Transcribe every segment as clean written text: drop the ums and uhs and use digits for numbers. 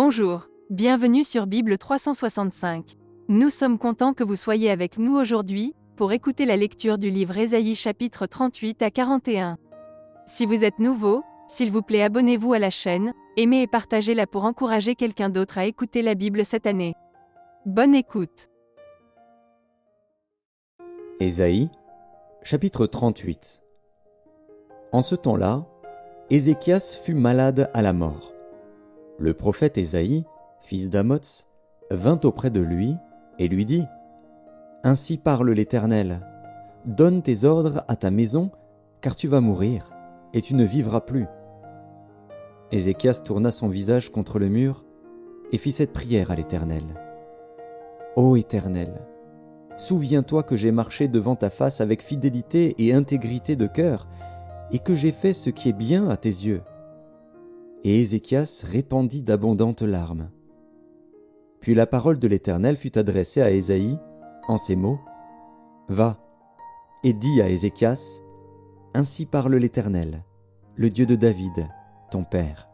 Bonjour, bienvenue sur Bible 365. Nous sommes contents que vous soyez avec nous aujourd'hui, pour écouter la lecture du livre Ésaïe chapitre 38 à 41. Si vous êtes nouveau, s'il vous plaît abonnez-vous à la chaîne, aimez et partagez-la pour encourager quelqu'un d'autre à écouter la Bible cette année. Bonne écoute. Ésaïe, chapitre 38. En ce temps-là, Ézéchias fut malade à la mort. Le prophète Ésaïe, fils d'Amoz, vint auprès de lui et lui dit : « Ainsi parle l'Éternel, donne tes ordres à ta maison, car tu vas mourir, et tu ne vivras plus. » Ézéchias tourna son visage contre le mur et fit cette prière à l'Éternel. « Ô Éternel, souviens-toi que j'ai marché devant ta face avec fidélité et intégrité de cœur, et que j'ai fait ce qui est bien à tes yeux. » Et Ézéchias répandit d'abondantes larmes. Puis la parole de l'Éternel fut adressée à Ésaïe en ces mots : « Va, et dis à Ézéchias : Ainsi parle l'Éternel, le Dieu de David, ton père.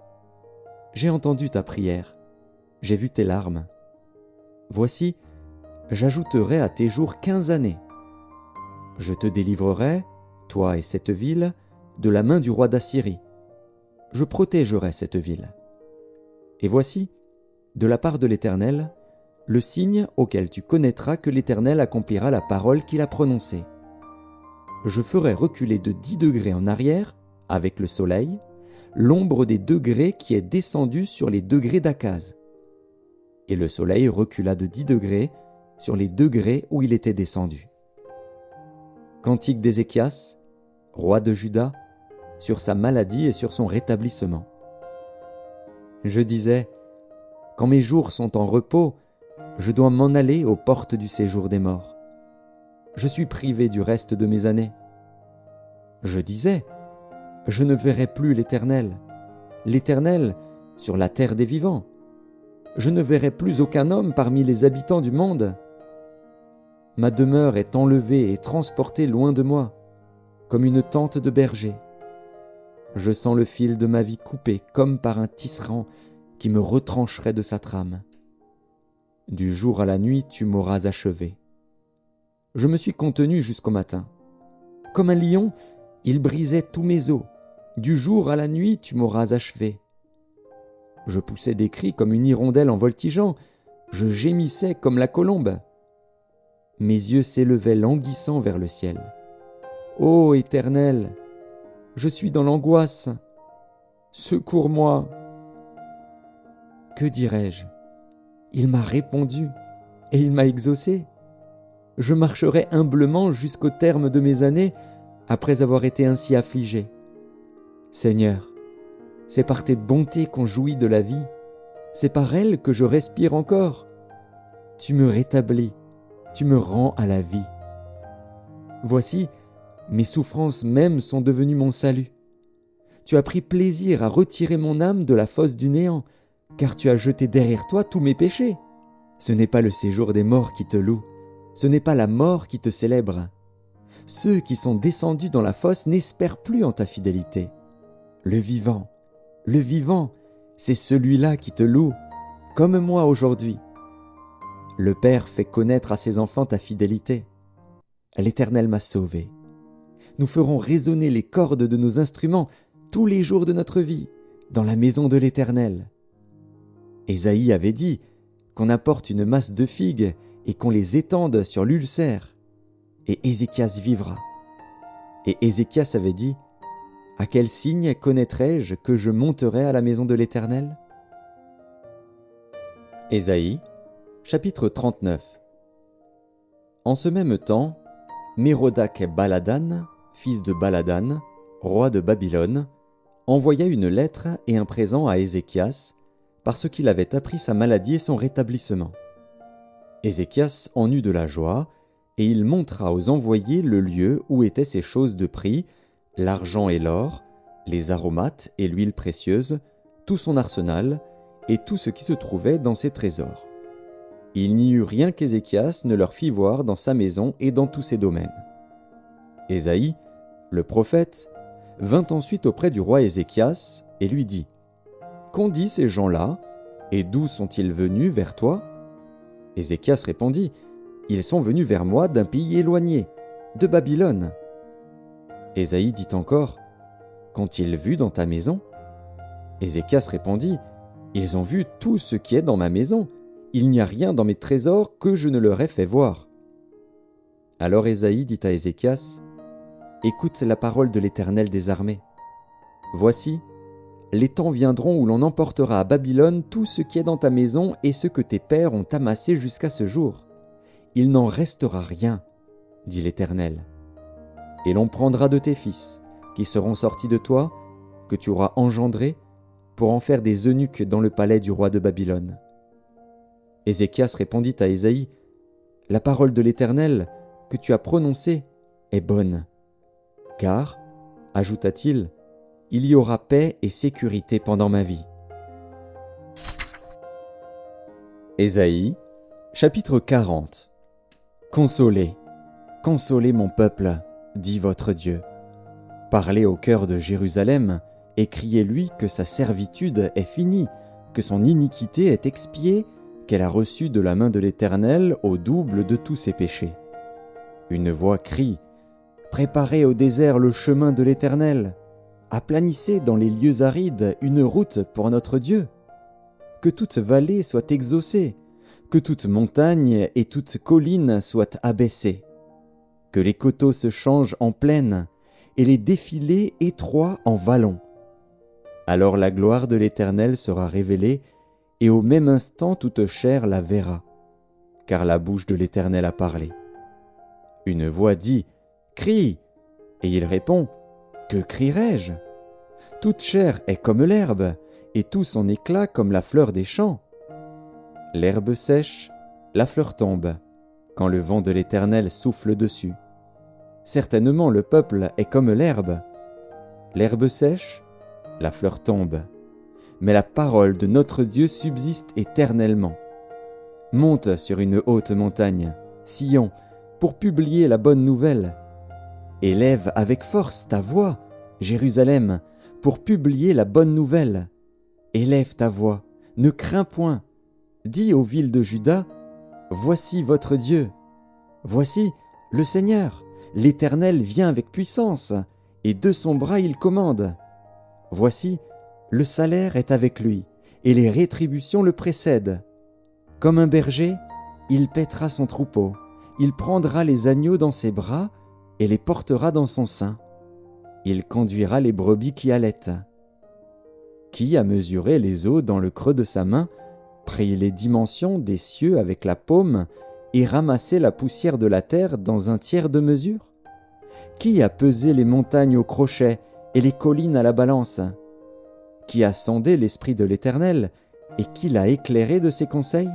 J'ai entendu ta prière, j'ai vu tes larmes. Voici, j'ajouterai à tes jours 15 années. Je te délivrerai, toi et cette ville, de la main du roi d'Assyrie. Je protégerai cette ville. Et voici, de la part de l'Éternel, le signe auquel tu connaîtras que l'Éternel accomplira la parole qu'il a prononcée. Je ferai reculer de 10 degrés en arrière, avec le soleil, l'ombre des degrés qui est descendue sur les degrés d'Akaz. Et le soleil recula de 10 degrés sur les degrés où il était descendu. Cantique d'Ézéchias, roi de Juda, sur sa maladie et sur son rétablissement. Je disais : quand mes jours sont en repos, je dois m'en aller aux portes du séjour des morts. Je suis privé du reste de mes années. Je disais : je ne verrai plus l'Éternel sur la terre des vivants. Je ne verrai plus aucun homme parmi les habitants du monde. Ma demeure est enlevée et transportée loin de moi, comme une tente de berger. Je sens le fil de ma vie coupé comme par un tisserand qui me retrancherait de sa trame. Du jour à la nuit, tu m'auras achevé. Je me suis contenu jusqu'au matin. Comme un lion, il brisait tous mes os. Du jour à la nuit, tu m'auras achevé. Je poussais des cris comme une hirondelle en voltigeant. Je gémissais comme la colombe. Mes yeux s'élevaient languissants vers le ciel. Ô Éternel, je suis dans l'angoisse. Secours-moi. Que dirais-je ? Il m'a répondu et il m'a exaucé. Je marcherai humblement jusqu'au terme de mes années après avoir été ainsi affligé. Seigneur, c'est par tes bontés qu'on jouit de la vie. C'est par elles que je respire encore. Tu me rétablis, tu me rends à la vie. Voici, mes souffrances mêmes sont devenues mon salut. Tu as pris plaisir à retirer mon âme de la fosse du néant, car tu as jeté derrière toi tous mes péchés. Ce n'est pas le séjour des morts qui te loue, ce n'est pas la mort qui te célèbre. Ceux qui sont descendus dans la fosse n'espèrent plus en ta fidélité. Le vivant, c'est celui-là qui te loue, comme moi aujourd'hui. Le Père fait connaître à ses enfants ta fidélité. L'Éternel m'a sauvé. Nous ferons résonner les cordes de nos instruments tous les jours de notre vie, dans la maison de l'Éternel. Ésaïe avait dit qu'on apporte une masse de figues et qu'on les étende sur l'ulcère, et Ézéchias vivra. Et Ézéchias avait dit : à quel signe connaîtrai-je que je monterai à la maison de l'Éternel ? Ésaïe, chapitre 39. En ce même temps, Mérodach-Baladan, fils de Baladan, roi de Babylone, envoya une lettre et un présent à Ézéchias, parce qu'il avait appris sa maladie et son rétablissement. Ézéchias en eut de la joie, et il montra aux envoyés le lieu où étaient ces choses de prix, l'argent et l'or, les aromates et l'huile précieuse, tout son arsenal, et tout ce qui se trouvait dans ses trésors. Il n'y eut rien qu'Ézéchias ne leur fit voir dans sa maison et dans tous ses domaines. Ésaïe, le prophète, vint ensuite auprès du roi Ézéchias et lui dit : Qu'ont dit ces gens-là ? Et d'où sont-ils venus vers toi » Ézéchias répondit, « Ils sont venus vers moi d'un pays éloigné, de Babylone. » Ésaïe dit encore, « Qu'ont-ils vu dans ta maison » Ézéchias répondit, « Ils ont vu tout ce qui est dans ma maison. Il n'y a rien dans mes trésors que je ne leur ai fait voir. » Alors Ésaïe dit à Ézéchias, « Écoute la parole de l'Éternel des armées. Voici, les temps viendront où l'on emportera à Babylone tout ce qui est dans ta maison et ce que tes pères ont amassé jusqu'à ce jour. Il n'en restera rien, dit l'Éternel. Et l'on prendra de tes fils, qui seront sortis de toi, que tu auras engendrés, pour en faire des eunuques dans le palais du roi de Babylone. » Ézéchias répondit à Ésaïe, « La parole de l'Éternel que tu as prononcée est bonne. Car, ajouta-t-il, il y aura paix et sécurité pendant ma vie. » Ésaïe, chapitre 40. Consolez, consolez mon peuple, dit votre Dieu. Parlez au cœur de Jérusalem, et criez-lui que sa servitude est finie, que son iniquité est expiée, qu'elle a reçu de la main de l'Éternel au double de tous ses péchés. Une voix crie, « Préparez au désert le chemin de l'Éternel, aplanissez dans les lieux arides une route pour notre Dieu. Que toute vallée soit exaucée, que toute montagne et toute colline soient abaissées, que les coteaux se changent en plaines et les défilés étroits en vallons. Alors la gloire de l'Éternel sera révélée, et au même instant toute chair la verra, car la bouche de l'Éternel a parlé. » Une voix dit, « Crie !» Et il répond, « Que crierai-je ? Toute chair est comme l'herbe, et tout son éclat comme la fleur des champs. L'herbe sèche, la fleur tombe, quand le vent de l'Éternel souffle dessus. Certainement le peuple est comme l'herbe. L'herbe sèche, la fleur tombe, mais la parole de notre Dieu subsiste éternellement. Monte sur une haute montagne, Sion, pour publier la bonne nouvelle. Élève avec force ta voix, Jérusalem, pour publier la bonne nouvelle. Élève ta voix, ne crains point. Dis aux villes de Juda, voici votre Dieu. Voici le Seigneur, l'Éternel vient avec puissance, et de son bras il commande. Voici, le salaire est avec lui, et les rétributions le précèdent. Comme un berger, il paîtra son troupeau, il prendra les agneaux dans ses bras et les portera dans son sein. Il conduira les brebis qui allaitent. Qui a mesuré les eaux dans le creux de sa main, pris les dimensions des cieux avec la paume et ramassé la poussière de la terre dans un tiers de mesure? Qui a pesé les montagnes au crochet et les collines à la balance? Qui a sondé l'esprit de l'Éternel et qui l'a éclairé de ses conseils?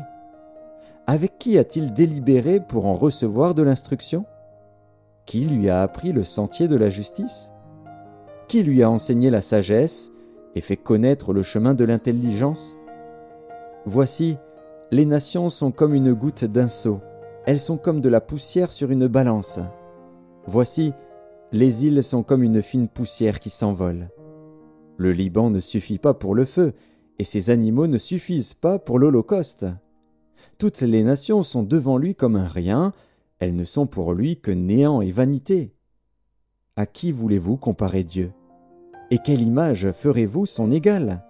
Avec qui a-t-il délibéré pour en recevoir de l'instruction? Qui lui a appris le sentier de la justice? Qui lui a enseigné la sagesse et fait connaître le chemin de l'intelligence? Voici, les nations sont comme une goutte d'un seau, elles sont comme de la poussière sur une balance. Voici, les îles sont comme une fine poussière qui s'envole. Le Liban ne suffit pas pour le feu, et ses animaux ne suffisent pas pour l'holocauste. Toutes les nations sont devant lui comme un rien, elles ne sont pour lui que néant et vanité. À qui voulez-vous comparer Dieu? Et quelle image ferez-vous son égal?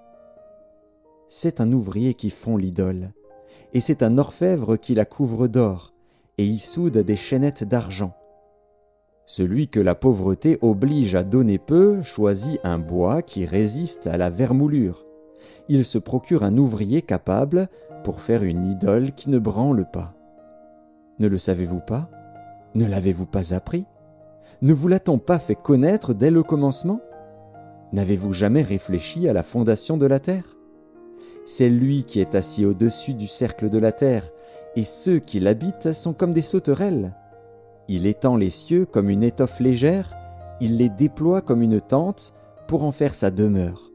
C'est un ouvrier qui fond l'idole, et c'est un orfèvre qui la couvre d'or, et y soude des chaînettes d'argent. Celui que la pauvreté oblige à donner peu choisit un bois qui résiste à la vermoulure. Il se procure un ouvrier capable pour faire une idole qui ne branle pas. Ne le savez-vous pas? Ne l'avez-vous pas appris? Ne vous l'a-t-on pas fait connaître dès le commencement? N'avez-vous jamais réfléchi à la fondation de la terre? C'est lui qui est assis au-dessus du cercle de la terre, et ceux qui l'habitent sont comme des sauterelles. Il étend les cieux comme une étoffe légère, il les déploie comme une tente pour en faire sa demeure.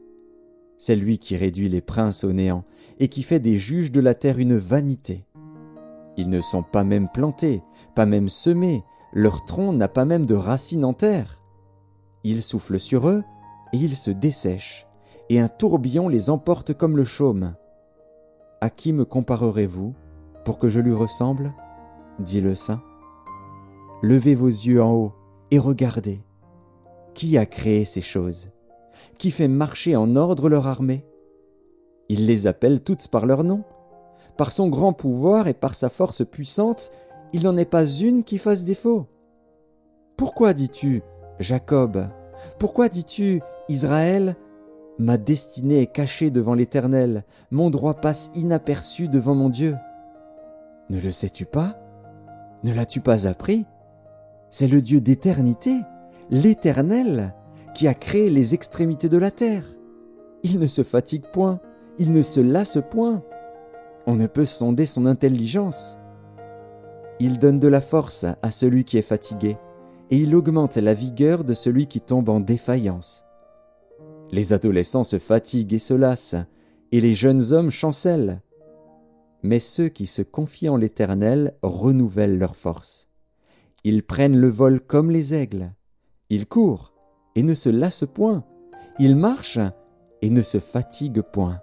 C'est lui qui réduit les princes au néant et qui fait des juges de la terre une vanité. Ils ne sont pas même plantés, pas même semés, leur tronc n'a pas même de racines en terre. Il souffle sur eux et ils se dessèchent, et un tourbillon les emporte comme le chaume. À qui me comparerez-vous pour que je lui ressemble ? Dit le Saint. Levez vos yeux en haut et regardez. Qui a créé ces choses ? Qui fait marcher en ordre leur armée ? Il les appelle toutes par leur nom. Par son grand pouvoir et par sa force puissante, il n'en est pas une qui fasse défaut. Pourquoi dis-tu, Jacob ? Pourquoi dis-tu, Israël ? Ma destinée est cachée devant l'Éternel, mon droit passe inaperçu devant mon Dieu. Ne le sais-tu pas ? Ne l'as-tu pas appris ? C'est le Dieu d'éternité, l'Éternel, qui a créé les extrémités de la terre. Il ne se fatigue point, il ne se lasse point. On ne peut sonder son intelligence. Il donne de la force à celui qui est fatigué, et il augmente la vigueur de celui qui tombe en défaillance. Les adolescents se fatiguent et se lassent, et les jeunes hommes chancellent. Mais ceux qui se confient en l'Éternel renouvellent leur force. Ils prennent le vol comme les aigles. Ils courent et ne se lassent point. Ils marchent et ne se fatiguent point.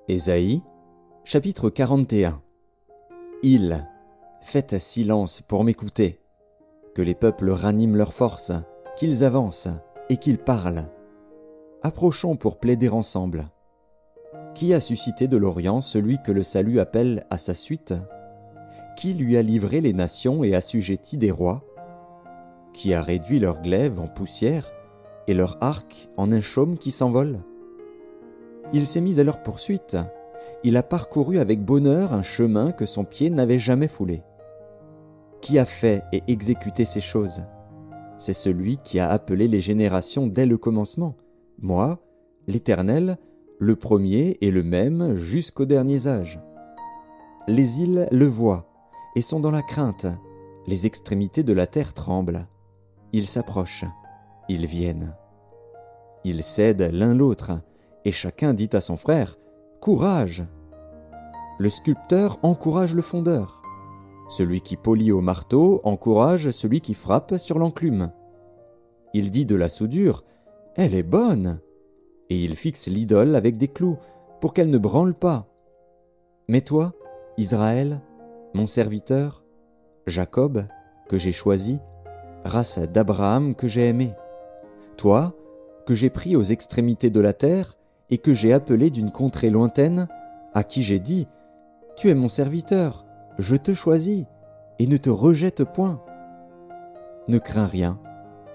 Ésaïe, chapitre 41. Faites silence pour m'écouter. Que les peuples raniment leur force, qu'ils avancent et qu'ils parlent. Approchons pour plaider ensemble. Qui a suscité de l'Orient celui que le salut appelle à sa suite ? Qui lui a livré les nations et assujetti des rois ? Qui a réduit leur glaive en poussière et leur arc en un chaume qui s'envole ? Il s'est mis à leur poursuite. Il a parcouru avec bonheur un chemin que son pied n'avait jamais foulé. Qui a fait et exécuté ces choses ? C'est celui qui a appelé les générations dès le commencement. Moi, l'Éternel, le premier et le même jusqu'aux derniers âges. Les îles le voient et sont dans la crainte. Les extrémités de la terre tremblent. Ils s'approchent, ils viennent. Ils cèdent l'un l'autre, et chacun dit à son frère « Courage !» Le sculpteur encourage le fondeur. Celui qui polit au marteau encourage celui qui frappe sur l'enclume. Il dit de la soudure « Elle est bonne !» Et il fixe l'idole avec des clous pour qu'elle ne branle pas. Mais toi, Israël, mon serviteur, Jacob, que j'ai choisi, race d'Abraham que j'ai aimé, toi, que j'ai pris aux extrémités de la terre et que j'ai appelé d'une contrée lointaine, à qui j'ai dit « Tu es mon serviteur, je te choisis, et ne te rejette point. Ne crains rien,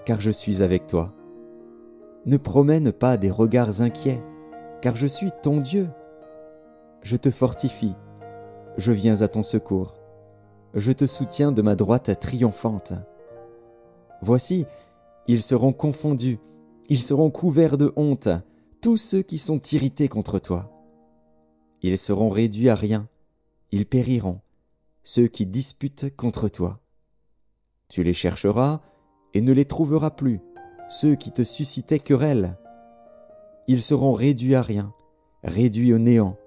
car je suis avec toi. Ne promène pas des regards inquiets, car je suis ton Dieu. Je te fortifie, je viens à ton secours. Je te soutiens de ma droite triomphante. Voici, ils seront confondus, ils seront couverts de honte, tous ceux qui sont irrités contre toi. Ils seront réduits à rien, ils périront, ceux qui disputent contre toi. Tu les chercheras et ne les trouveras plus, ceux qui te suscitaient querelle. Ils seront réduits à rien, réduits au néant,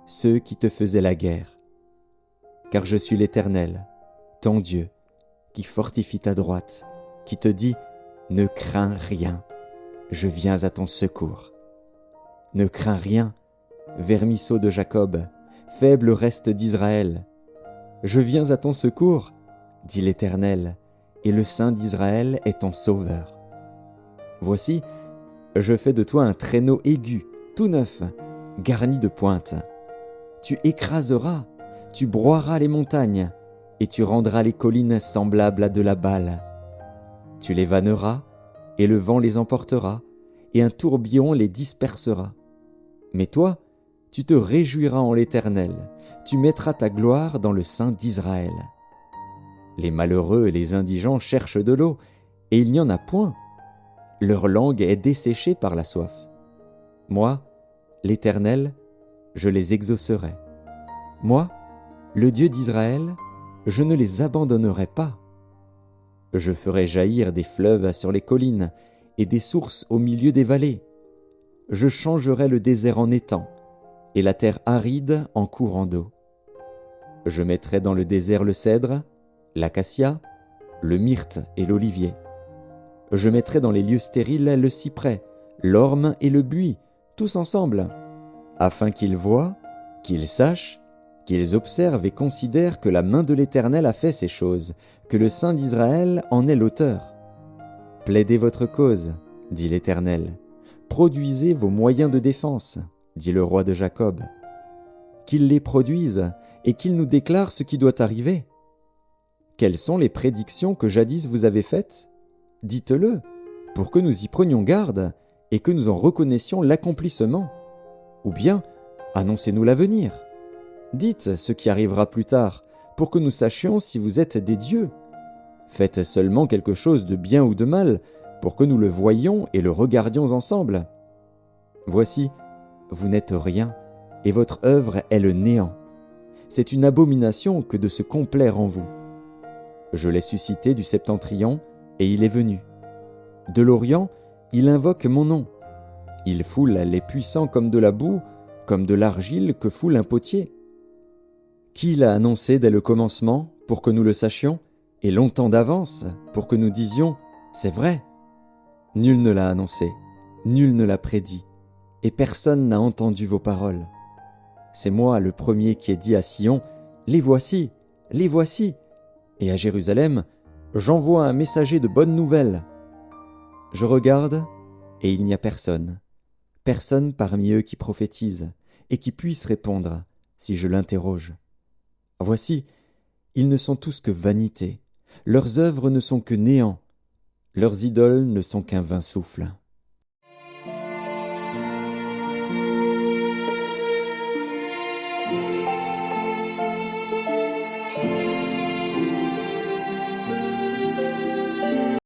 ceux qui te faisaient la guerre. Car je suis l'Éternel, ton Dieu, qui fortifie ta droite, qui te dit « Ne crains rien, je viens à ton secours. » Ne crains rien, vermisseau de Jacob, faible reste d'Israël. Je viens à ton secours, dit l'Éternel, et le Saint d'Israël est ton sauveur. Voici, je fais de toi un traîneau aigu, tout neuf, garni de pointes. Tu écraseras, tu broieras les montagnes, et tu rendras les collines semblables à de la balle. Tu les vanneras, et le vent les emportera, et un tourbillon les dispersera. Mais toi, tu te réjouiras en l'Éternel, tu mettras ta gloire dans le Saint d'Israël. Les malheureux et les indigents cherchent de l'eau, et il n'y en a point. Leur langue est desséchée par la soif. Moi, l'Éternel, je les exaucerai. Moi, le Dieu d'Israël, je ne les abandonnerai pas. Je ferai jaillir des fleuves sur les collines et des sources au milieu des vallées. Je changerai le désert en étang et la terre aride en courant d'eau. Je mettrai dans le désert le cèdre, l'acacia, le myrte et l'olivier. Je mettrai dans les lieux stériles le cyprès, l'orme et le buis, tous ensemble. afin qu'ils voient, qu'ils sachent, qu'ils observent et considèrent que la main de l'Éternel a fait ces choses, que le Saint d'Israël en est l'auteur. Plaidez votre cause, dit l'Éternel. Produisez vos moyens de défense, dit le roi de Jacob. Qu'il les produise et qu'il nous déclare ce qui doit arriver. Quelles sont les prédictions que jadis vous avez faites? Dites-le, pour que nous y prenions garde et que nous en reconnaissions l'accomplissement. Ou bien, annoncez-nous l'avenir. Dites ce qui arrivera plus tard, pour que nous sachions si vous êtes des dieux. Faites seulement quelque chose de bien ou de mal, pour que nous le voyions et le regardions ensemble. Voici, vous n'êtes rien, et votre œuvre est le néant. C'est une abomination que de se complaire en vous. Je l'ai suscité du septentrion, et il est venu. De l'Orient, il invoque mon nom. Il foule les puissants comme de la boue, comme de l'argile que foule un potier. Qui l'a annoncé dès le commencement, pour que nous le sachions, et longtemps d'avance, pour que nous disions « c'est vrai ». Nul ne l'a annoncé, nul ne l'a prédit, et personne n'a entendu vos paroles. C'est moi le premier qui ai dit à Sion « les voici, et à Jérusalem, j'envoie un messager de bonnes nouvelles. Je regarde, et il n'y a personne parmi eux qui prophétise, et qui puisse répondre, si je l'interroge. Voici, ils ne sont tous que vanité, leurs œuvres ne sont que néant, leurs idoles ne sont qu'un vain souffle.